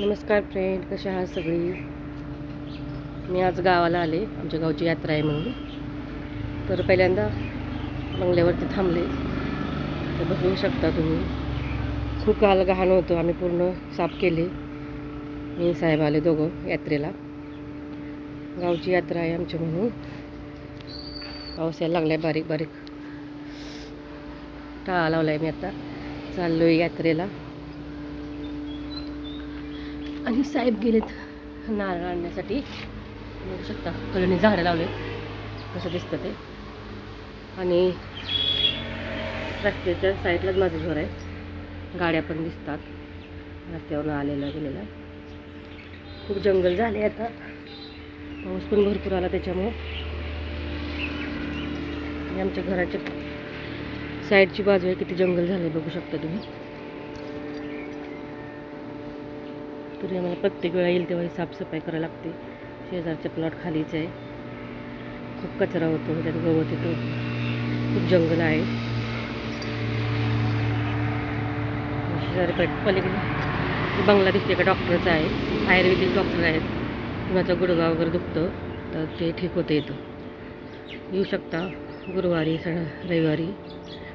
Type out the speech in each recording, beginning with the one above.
नमस्कार फ्रेंड, कशा आहात सगळी. मी आज गावाला आले, आमच्या गावची यात्रा आहे म्हणून. तर पहिल्यांदा बंगल्यावरती थांबले. तर बघू शकता तुम्ही, खूप काल घाण होतं. आम्ही पूर्ण साफ केले. मी साहेब आले दोघं यात्रेला. गावची यात्रा आहे आमच्या म्हणून. पाऊस यायला लागला आहे बारीक बारीक. टाळा लावला आहे. मी आता चाललो आहे यात्रेला. आणि साहेब गेलेत नारळ आणण्यासाठी. बघू शकता कळणी झाडं लावले कसं दिसतं ते. आणि रस्त्याच्या साईडलाच माझं घर आहे. गाड्या पण दिसतात रस्त्यावरून आलेला गेलेला. खूप जंगल झाले आता. पाऊस पण भरपूर आला त्याच्यामुळे. आणि आमच्या घराच्या साईडची बाजू आहे किती जंगल झाले बघू शकता तुम्ही. तरी आम्हाला प्रत्येक वेळा येईल तेव्हा साफसफाई करायला लागते. शेजारच्या प्लॉट खालीच आहे. खूप कचरा होतो, त्यात गवत येतो. खूप जंगल आहे. शेजारी पलीकडे बंगला दिसते का डॉक्टरचा आहे. आयुर्वेदिक डॉक्टर आहेत. कुणाचा गुडघा वगैरे दुखतं तर ते ठीक होतं. येतं येऊ शकता. गुरुवारी रविवारी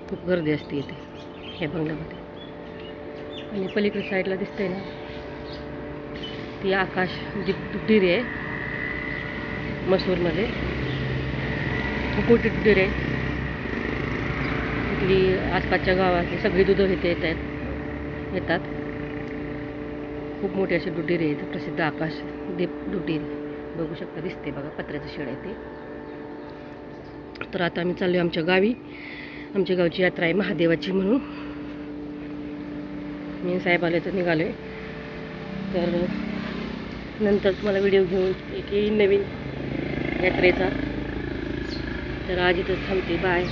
खूप गर्दी असते इथे ह्या बंगल्यामध्ये. आणि पलीकडे साईडला दिसतंय ना, ती आकाश डिरी आहे. मसूरमध्ये खूप मोठी डिरी आहे. तिथली आसपासच्या गावातली सगळी दुधं इथे येतात. खूप मोठी अशी दुधीर आहे. इथे प्रसिद्ध आकाश दुधीर बघू शकता. दिसते बघा, पत्र्याचं शेड आहे ते. तर आता आम्ही चाललो आमच्या गावी. आमच्या गावची यात्रा आहे महादेवाची म्हणून. मी साहेब आले तर निघाले. तर नंतर तुम्हाला व्हिडिओ घेऊन एक नवीन यात्रेचा. तर आज इथं थांबते. बाय.